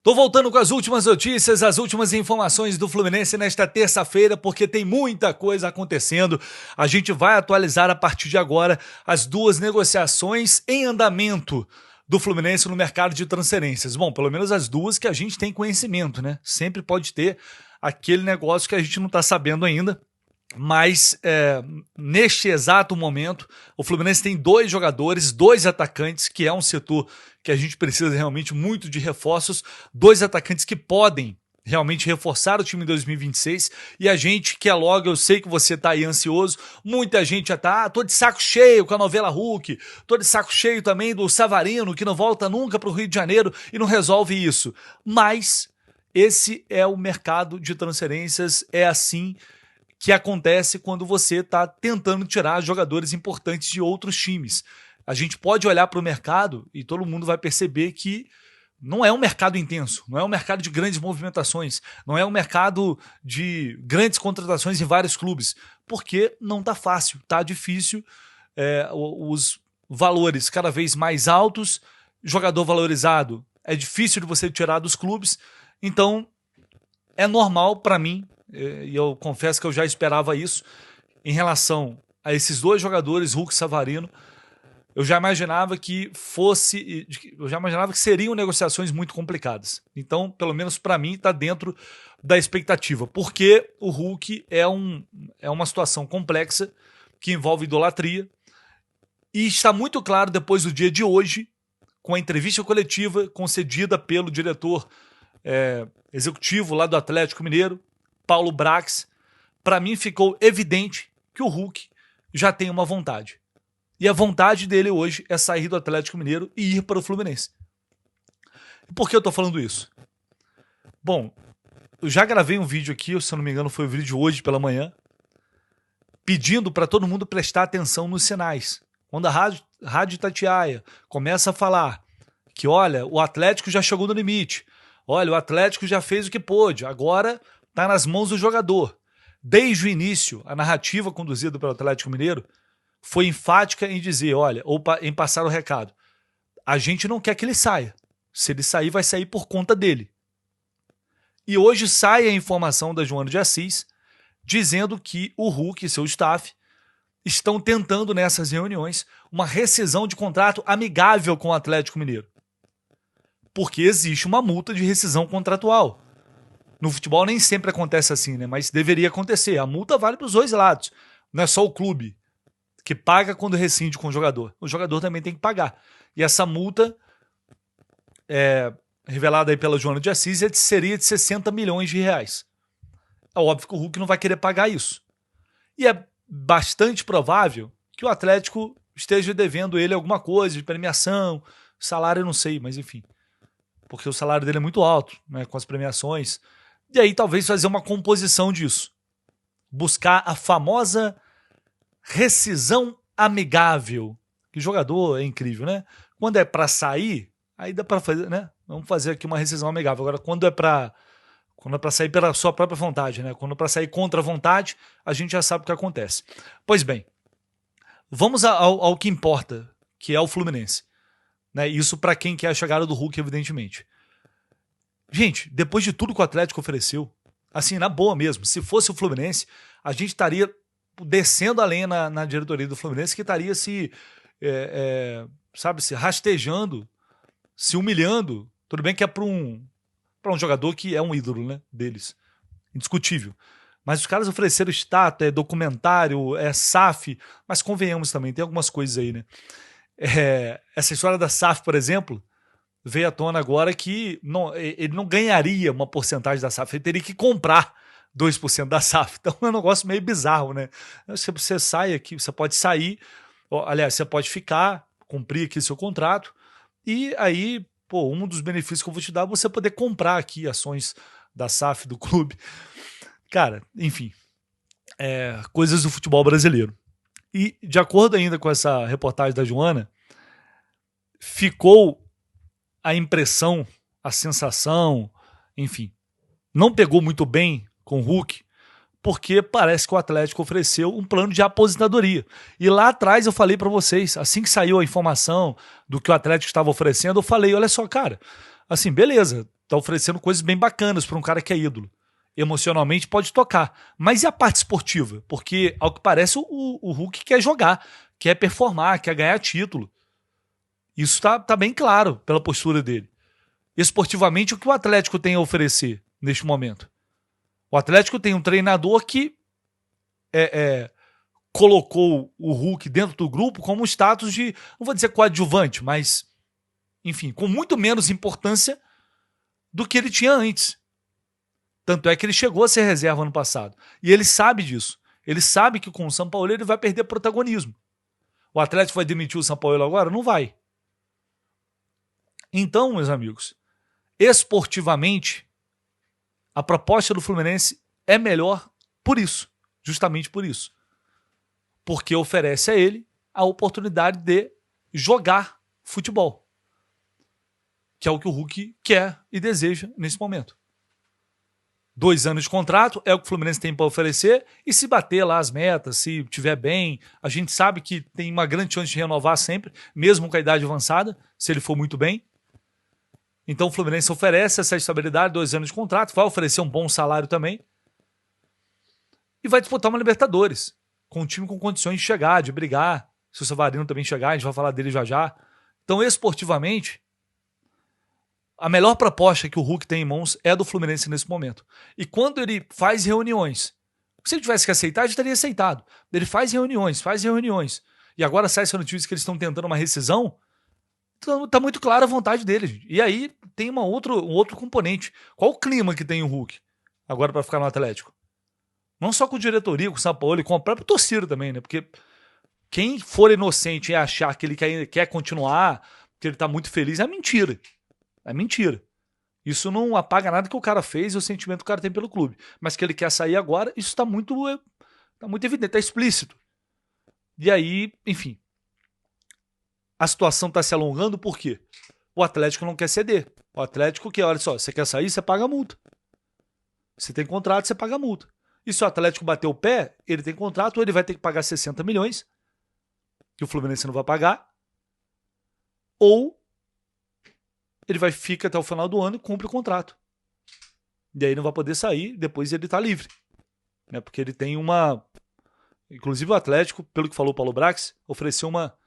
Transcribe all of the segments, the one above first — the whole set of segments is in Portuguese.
Tô voltando com as últimas notícias, as últimas informações do Fluminense nesta terça-feira, porque tem muita coisa acontecendo. A gente vai atualizar a partir de agora as duas negociações em andamento do Fluminense no mercado de transferências. Bom, pelo menos as duas que a gente tem conhecimento, né? Sempre pode ter aquele negócio que a gente não tá sabendo ainda. Mas neste exato momento, o Fluminense tem dois jogadores, dois atacantes, que é um setor que a gente precisa realmente muito de reforços, dois atacantes que podem realmente reforçar o time em 2026, e a gente que é logo, eu sei que você tá aí ansioso, muita gente já tá, tô de saco cheio com a novela Hulk, tô de saco cheio também do Savarino, que não volta nunca pro Rio de Janeiro e não resolve isso, mas esse é o mercado de transferências, é assim que acontece quando você está tentando tirar jogadores importantes de outros times. A gente pode olhar para o mercado e todo mundo vai perceber que não é um mercado intenso, não é um mercado de grandes movimentações, não é um mercado de grandes contratações em vários clubes, porque não está fácil, está difícil, os valores cada vez mais altos, jogador valorizado é difícil de você tirar dos clubes, então é normal para mim, e eu confesso que eu já esperava isso, em relação a esses dois jogadores, Hulk e Savarino, eu já imaginava que seriam negociações muito complicadas. Então, pelo menos para mim, está dentro da expectativa, porque o Hulk é uma situação complexa que envolve idolatria, e está muito claro depois do dia de hoje, com a entrevista coletiva concedida pelo diretor executivo lá do Atlético Mineiro, Paulo Brax, para mim ficou evidente que o Hulk já tem uma vontade. E a vontade dele hoje é sair do Atlético Mineiro e ir para o Fluminense. E por que eu tô falando isso? Bom, eu já gravei um vídeo aqui, se eu não me engano foi o vídeo de hoje pela manhã, pedindo para todo mundo prestar atenção nos sinais. Quando a Rádio Itatiaia começa a falar que, olha, o Atlético já chegou no limite, olha, o Atlético já fez o que pôde, agora está nas mãos do jogador. Desde o início, a narrativa conduzida pelo Atlético Mineiro foi enfática em dizer, olha, ou em passar o recado, a gente não quer que ele saia. Se ele sair, vai sair por conta dele. E hoje sai a informação da Joana de Assis dizendo que o Hulk e seu staff estão tentando nessas reuniões uma rescisão de contrato amigável com o Atlético Mineiro. Porque existe uma multa de rescisão contratual. No futebol nem sempre acontece assim, né? Mas deveria acontecer. A multa vale para os dois lados. Não é só o clube que paga quando rescinde com o jogador também tem que pagar. E essa multa, revelada aí pela Joana de Assis, seria de 60 milhões de reais. É óbvio que o Hulk não vai querer pagar isso. E é bastante provável que o Atlético esteja devendo ele alguma coisa de premiação, salário eu não sei, mas enfim. Porque o salário dele é muito alto, né, com as premiações. E aí talvez fazer uma composição disso. Buscar a famosa rescisão amigável. Que jogador é incrível, né? Quando é para sair, aí dá para fazer, né? Vamos fazer aqui uma rescisão amigável. Agora, quando é para sair pela sua própria vontade, né? Quando é para sair contra a vontade, a gente já sabe o que acontece. Pois bem, vamos ao que importa, que é o Fluminense. Né? Isso para quem quer a chegada do Hulk, evidentemente. Gente, depois de tudo que o Atlético ofereceu, assim, na boa mesmo, se fosse o Fluminense, a gente estaria descendo a lenha na diretoria do Fluminense, que estaria se rastejando, se humilhando. Tudo bem que é para um jogador que é um ídolo, né, deles, indiscutível. Mas os caras ofereceram estátua, documentário, SAF, mas convenhamos também, tem algumas coisas aí, né? Essa história da SAF, por exemplo, veio à tona agora que ele não ganharia uma porcentagem da SAF, ele teria que comprar 2% da SAF. Então é um negócio meio bizarro, né? Se você sai aqui, você pode sair, aliás, você pode ficar, cumprir aqui seu contrato, e aí, um dos benefícios que eu vou te dar é você poder comprar aqui ações da SAF do clube. Cara, enfim, coisas do futebol brasileiro. E de acordo ainda com essa reportagem da Joana, ficou a impressão, a sensação, enfim, não pegou muito bem com o Hulk, porque parece que o Atlético ofereceu um plano de aposentadoria. E lá atrás eu falei para vocês, assim que saiu a informação do que o Atlético estava oferecendo, eu falei, olha só, cara, assim, beleza, tá oferecendo coisas bem bacanas para um cara que é ídolo. Emocionalmente pode tocar. Mas e a parte esportiva? Porque, ao que parece, o Hulk quer jogar, quer performar, quer ganhar título. Isso tá bem claro pela postura dele. Esportivamente, o que o Atlético tem a oferecer neste momento? O Atlético tem um treinador que colocou o Hulk dentro do grupo como um status de, não vou dizer coadjuvante, mas, enfim, com muito menos importância do que ele tinha antes. Tanto é que ele chegou a ser reserva ano passado. E ele sabe disso. Ele sabe que com o São Paulo ele vai perder protagonismo. O Atlético vai demitir o São Paulo agora? Não vai. Então, meus amigos, esportivamente, a proposta do Fluminense é melhor por isso. Justamente por isso. Porque oferece a ele a oportunidade de jogar futebol. Que é o que o Hulk quer e deseja nesse momento. 2 anos de contrato é o que o Fluminense tem para oferecer, e se bater lá as metas, se tiver bem, a gente sabe que tem uma grande chance de renovar sempre, mesmo com a idade avançada, se ele for muito bem. Então o Fluminense oferece essa estabilidade, 2 anos de contrato, vai oferecer um bom salário também, e vai disputar uma Libertadores, com um time com condições de chegar, de brigar, se o Savarino também chegar, a gente vai falar dele já já. Então, esportivamente, a melhor proposta que o Hulk tem em mãos é a do Fluminense nesse momento. E quando ele faz reuniões, se ele tivesse que aceitar, ele teria aceitado. Ele faz reuniões. E agora sai essa notícia que eles estão tentando uma rescisão. Então tá muito clara a vontade dele, gente. E aí tem um outro componente. Qual o clima que tem o Hulk agora para ficar no Atlético? Não só com a diretoria, com o São Paulo, e com a própria torcida também, né? Porque quem for inocente e achar que ele quer continuar, que ele tá muito feliz, é mentira. É mentira. Isso não apaga nada que o cara fez e o sentimento que o cara tem pelo clube. Mas que ele quer sair agora, isso tá muito evidente, tá explícito. E aí, enfim. A situação tá se alongando por quê? O Atlético não quer ceder. O Atlético que, olha só, você quer sair, você paga a multa. Você tem contrato, você paga a multa. E se o Atlético bater o pé, ele tem contrato, ele vai ter que pagar 60 milhões, que o Fluminense não vai pagar, ou ele fica até o final do ano e cumpre o contrato. E aí não vai poder sair, depois ele tá livre. Né? Porque ele tem uma... Inclusive o Atlético, pelo que falou o Paulo Brax, ofereceu uma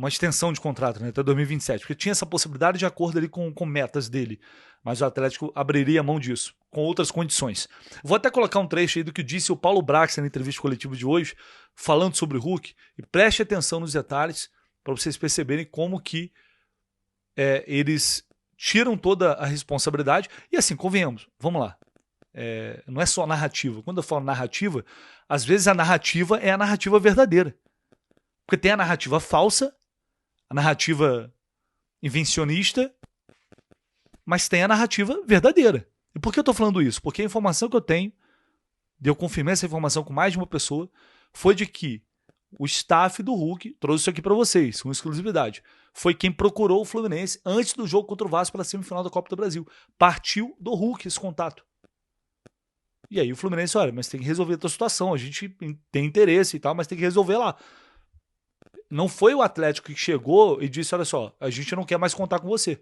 extensão de contrato, né, até 2027, porque tinha essa possibilidade de acordo ali com metas dele, mas o Atlético abriria mão disso, com outras condições. Vou até colocar um trecho aí do que disse o Paulo Brax na entrevista coletiva de hoje, falando sobre o Hulk, e preste atenção nos detalhes para vocês perceberem como que eles tiram toda a responsabilidade, e assim, convenhamos, vamos lá, não é só narrativa. Quando eu falo narrativa, às vezes a narrativa é a narrativa verdadeira, porque tem a narrativa falsa, a narrativa invencionista, mas tem a narrativa verdadeira. E por que eu estou falando isso? Porque a informação que eu tenho, e eu confirmei essa informação com mais de uma pessoa, foi de que o staff do Hulk, trouxe isso aqui para vocês, com exclusividade, foi quem procurou o Fluminense antes do jogo contra o Vasco pela semifinal da Copa do Brasil. Partiu do Hulk esse contato. E aí o Fluminense, olha, mas tem que resolver a tua situação, a gente tem interesse e tal, mas tem que resolver lá. Não foi o Atlético que chegou e disse, olha só, a gente não quer mais contar com você.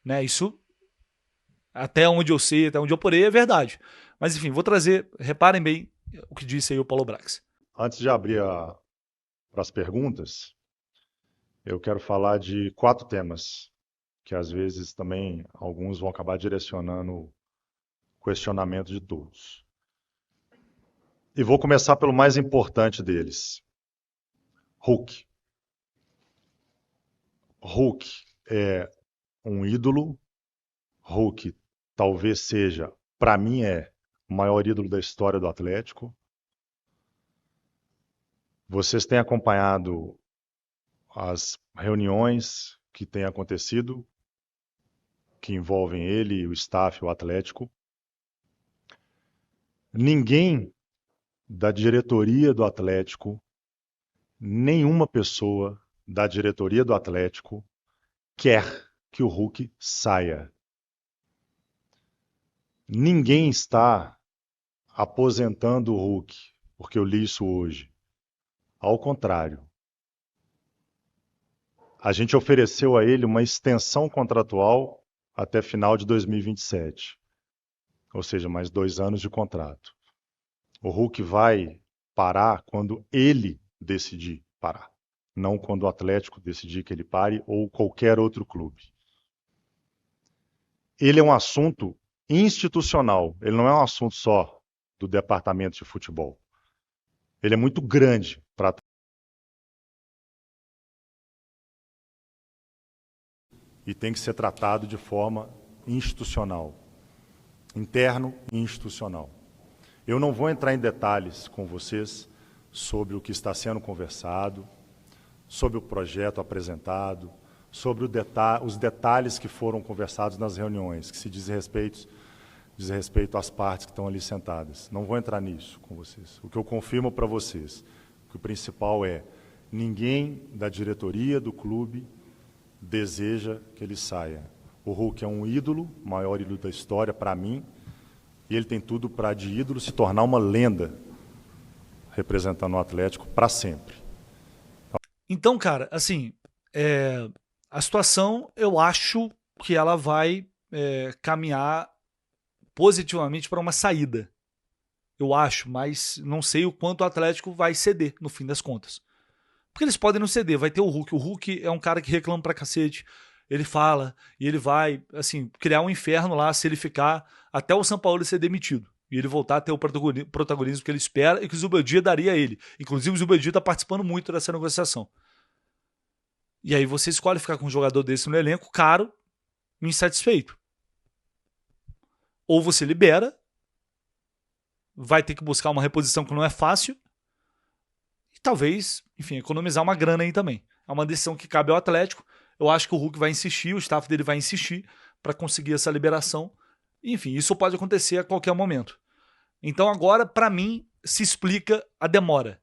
Né? Isso, até onde eu sei, até onde eu porei, é verdade. Mas enfim, vou trazer, reparem bem o que disse aí o Paulo Brax. Antes de abrir para as perguntas, eu quero falar de 4 temas, que às vezes também alguns vão acabar direcionando o questionamento de todos. E vou começar pelo mais importante deles. Hulk. Hulk é um ídolo. Hulk talvez seja, para mim, o maior ídolo da história do Atlético. Vocês têm acompanhado as reuniões que têm acontecido, que envolvem ele, o staff, o Atlético. Ninguém da diretoria do Atlético, nenhuma pessoa da diretoria do Atlético quer que o Hulk saia. Ninguém está aposentando o Hulk, porque eu li isso hoje. Ao contrário. A gente ofereceu a ele uma extensão contratual até final de 2027, ou seja, mais 2 anos de contrato. O Hulk vai parar quando ele decidir parar, não quando o Atlético decidir que ele pare ou qualquer outro clube. Ele é um assunto institucional, ele não é um assunto só do departamento de futebol. Ele é muito grande para e tem que ser tratado de forma institucional, interno e institucional. Eu não vou entrar em detalhes com vocês sobre o que está sendo conversado, sobre o projeto apresentado, sobre os detalhes que foram conversados nas reuniões, que se diz respeito às partes que estão ali sentadas. Não vou entrar nisso com vocês. O que eu confirmo para vocês, que o principal é, ninguém da diretoria do clube deseja que ele saia. O Hulk é um ídolo, o maior ídolo da história para mim, e ele tem tudo para, de ídolo, se tornar uma lenda representando o Atlético para sempre. Então, cara, assim, a situação, eu acho que ela vai caminhar positivamente para uma saída. Eu acho, mas não sei o quanto o Atlético vai ceder, no fim das contas. Porque eles podem não ceder, vai ter o Hulk. O Hulk é um cara que reclama pra cacete. Ele fala e ele vai, assim, criar um inferno lá se ele ficar até o Sampaoli ser demitido. E ele voltar a ter o protagonismo que ele espera e que o Zubeldia daria a ele. Inclusive o Zubeldia tá participando muito dessa negociação. E aí você escolhe ficar com um jogador desse no elenco, caro, insatisfeito. Ou você libera, vai ter que buscar uma reposição que não é fácil, e talvez, enfim, economizar uma grana aí também. É uma decisão que cabe ao Atlético. Eu acho que o Hulk vai insistir, o staff dele vai insistir para conseguir essa liberação. Enfim, isso pode acontecer a qualquer momento. Então agora, para mim, se explica a demora.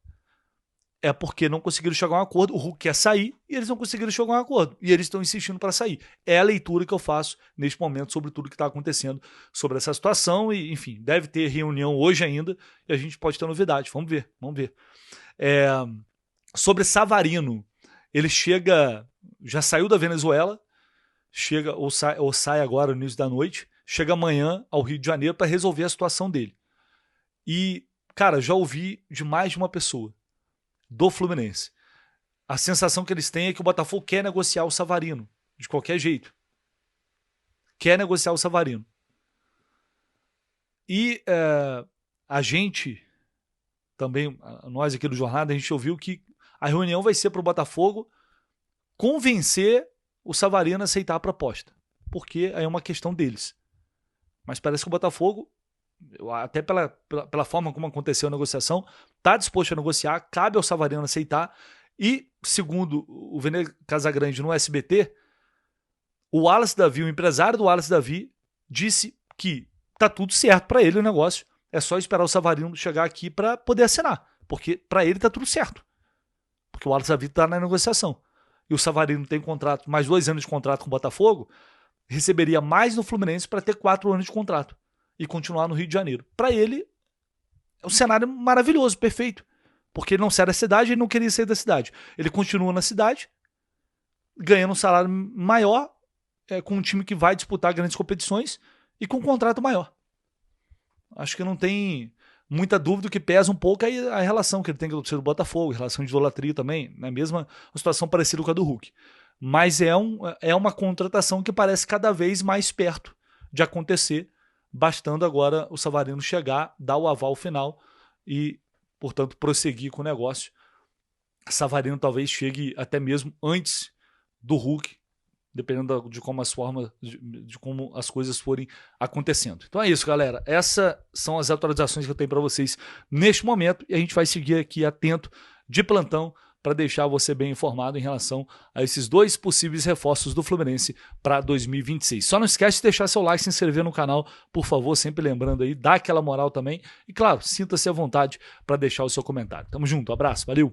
É porque não conseguiram chegar a um acordo, o Hulk quer sair e eles não conseguiram chegar a um acordo. E eles estão insistindo para sair. É a leitura que eu faço neste momento sobre tudo que está acontecendo sobre essa situação. E, enfim, deve ter reunião hoje ainda e a gente pode ter novidade. Vamos ver, vamos ver. Sobre Savarino, ele chega, já saiu da Venezuela, chega ou sai agora no início da noite, chega amanhã ao Rio de Janeiro para resolver a situação dele. E, cara, já ouvi de mais de uma pessoa do Fluminense. A sensação que eles têm é que o Botafogo quer negociar o Savarino, de qualquer jeito. Quer negociar o Savarino. E a gente, também, nós aqui do Jornada, a gente ouviu que a reunião vai ser para o Botafogo convencer o Savarino a aceitar a proposta. Porque aí é uma questão deles. Mas parece que o Botafogo, até pela forma como aconteceu a negociação, está disposto a negociar, cabe ao Savarino aceitar. E, segundo o Vene Casagrande no SBT, o Wallace Davi, o empresário do Wallace Davi, disse que tá tudo certo para ele o negócio, é só esperar o Savarino chegar aqui para poder assinar, porque para ele tá tudo certo, porque o Wallace Davi tá na negociação. E o Savarino tem contrato, mais 2 anos de contrato com o Botafogo, receberia mais no Fluminense para ter 4 anos de contrato e continuar no Rio de Janeiro. Para ele, é um cenário maravilhoso, perfeito. Porque ele não sai da cidade, ele não queria sair da cidade. Ele continua na cidade, ganhando um salário maior, com um time que vai disputar grandes competições e com um contrato maior. Acho que não tem muita dúvida, que pesa um pouco aí a relação que ele tem com o torcedor do Botafogo, relação de idolatria também, na mesma situação parecida com a do Hulk. Mas é uma contratação que parece cada vez mais perto de acontecer, bastando agora o Savarino chegar, dar o aval final e, portanto, prosseguir com o negócio. Savarino talvez chegue até mesmo antes do Hulk, dependendo de como de como as coisas forem acontecendo. Então é isso, galera. Essas são as atualizações que eu tenho para vocês neste momento e a gente vai seguir aqui atento, de plantão, para deixar você bem informado em relação a esses 2 possíveis reforços do Fluminense para 2026. Só não esquece de deixar seu like, se inscrever no canal, por favor, sempre lembrando aí, dá aquela moral também. E claro, sinta-se à vontade para deixar o seu comentário. Tamo junto, abraço, valeu!